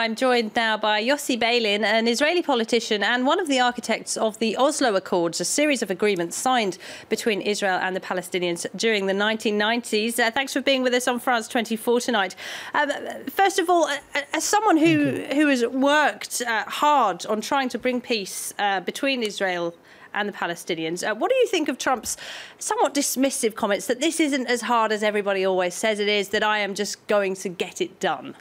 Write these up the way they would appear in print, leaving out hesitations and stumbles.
I'm joined now by Yossi BEILIN, an Israeli politician and one of the architects of the Oslo Accords, a series of agreements signed between Israel and the Palestinians during the 1990s. Thanks for being with us on France 24 tonight. First of all, as someone who has worked hard on trying to bring peace between Israel and the Palestinians, what do you think of Trump's somewhat dismissive comments that this isn't as hard as everybody always says it is, that I am just going to get it done?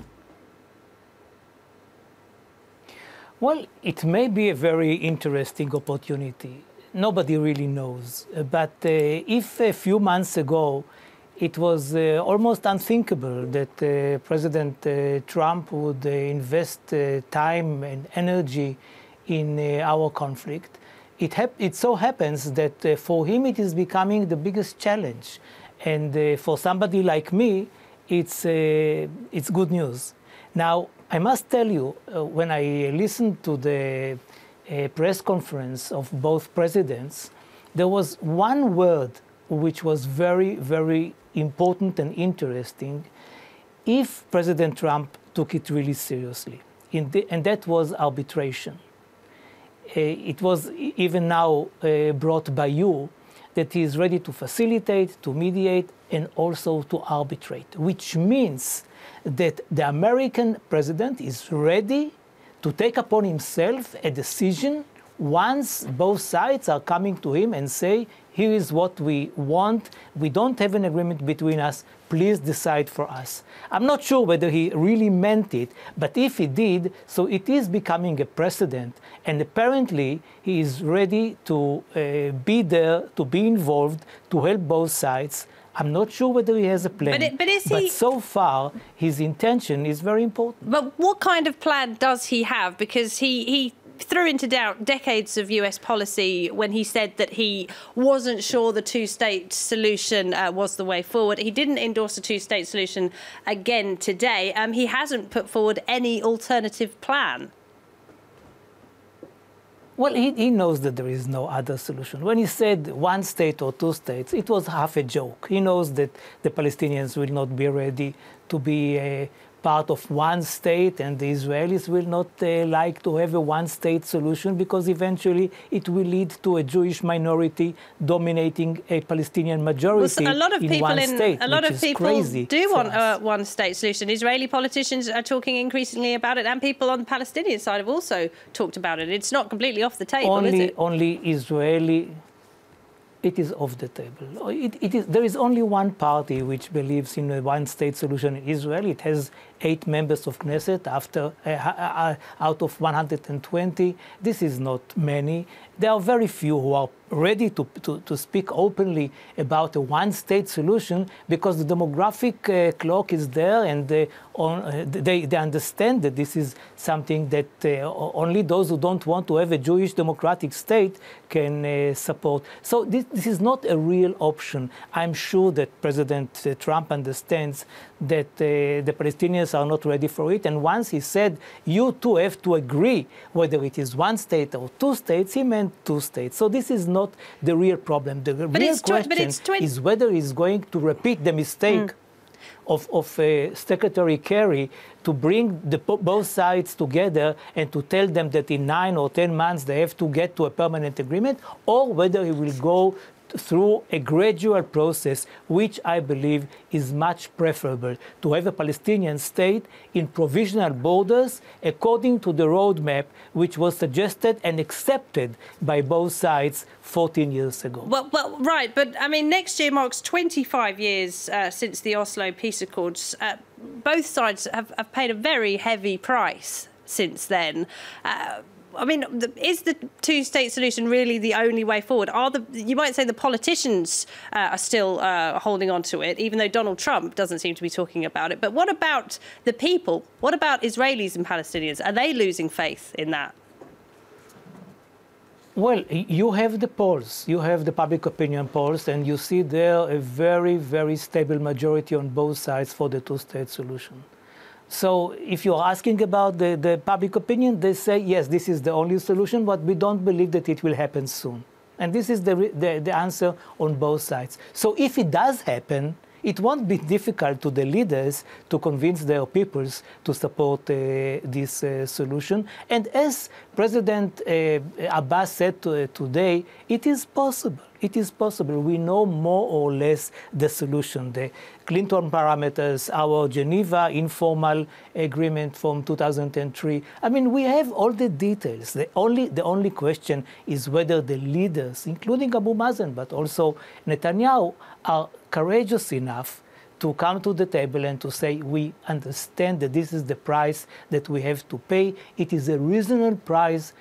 Well, it may be a very interesting opportunity. Nobody really knows. But if a few months ago it was almost unthinkable that President Trump would invest time and energy in our conflict, it so happens that for him it is becoming the biggest challenge. And for somebody like me, it's good news. Now, I must tell you, when I listened to the press conference of both presidents, there was one word which was very, very important and interesting if President Trump took it really seriously, and that was arbitration. It was even now brought by you that he is ready to facilitate, to mediate, and also to arbitrate, which means that the American president is ready to take upon himself a decision once both sides are coming to him and say, here is what we want, we don't have an agreement between us, please decide for us. I'm not sure whether he really meant it, but if he did, so it is becoming a precedent, and apparently he is ready to be there, to be involved, to help both sides. I'm not sure whether he has a plan, but so far his intention is very important. But what kind of plan does he have? Because he threw into doubt decades of US policy when he said that he wasn't sure the two-state solution was the way forward. He didn't endorse a two-state solution again today. He hasn't put forward any alternative plan. Well, he knows that there is no other solution. When he said one state or two states, it was half a joke. He knows that the Palestinians will not be ready to be part of one state, and the Israelis will not like to have a one-state solution because eventually it will lead to a Jewish minority dominating a Palestinian majority in one state. A lot of people do want a one-state solution. Israeli politicians are talking increasingly about it, and people on the Palestinian side have also talked about it. It's not completely off the table, is it? Only Israeli. It is off the table. There is only one party which believes in a one-state solution in Israel. It has 8 members of Knesset out of 120. This is not many. There are very few who are ready to speak openly about a one-state solution because the demographic clock is there, and they understand that this is something that only those who don't want to have a Jewish democratic state can support. So this is not a real option. I'm sure that President Trump understands that the Palestinians are not ready for it. And once he said, you two have to agree whether it is one state or two states, he meant two states. So this is not the real problem. The real question is whether he's going to repeat the mistake of Secretary Kerry to bring both sides together and to tell them that in 9 or 10 months they have to get to a permanent agreement, or whether he will go through a gradual process, which I believe is much preferable, to have a Palestinian state in provisional borders according to the roadmap which was suggested and accepted by both sides 14 years ago. Well, right, but I mean, next year marks 25 years since the Oslo Peace Accords. Both sides have paid a very heavy price since then. I mean, is the two-state solution really the only way forward? You might say the politicians are still holding on to it, even though Donald Trump doesn't seem to be talking about it. But what about the people? What about Israelis and Palestinians? Are they losing faith in that? Well, you have the polls, you have the public opinion polls, and you see there a very, very stable majority on both sides for the two-state solution. So if you're asking about the public opinion, they say, yes, this is the only solution, but we don't believe that it will happen soon. And this is the answer on both sides. So if it does happen, it won't be difficult to the leaders to convince their peoples to support this solution. And as President Abbas said today, it is possible. It is possible. We know more or less the solution. The Clinton parameters, our Geneva informal agreement from 2003. I mean, we have all the details. The only question is whether the leaders, including Abu Mazen, but also Netanyahu, are courageous enough to come to the table and to say, we understand that this is the price that we have to pay. It is a reasonable price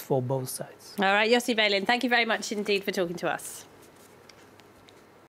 for both sides. All right, Yossi BEILIN, thank you very much indeed for talking to us.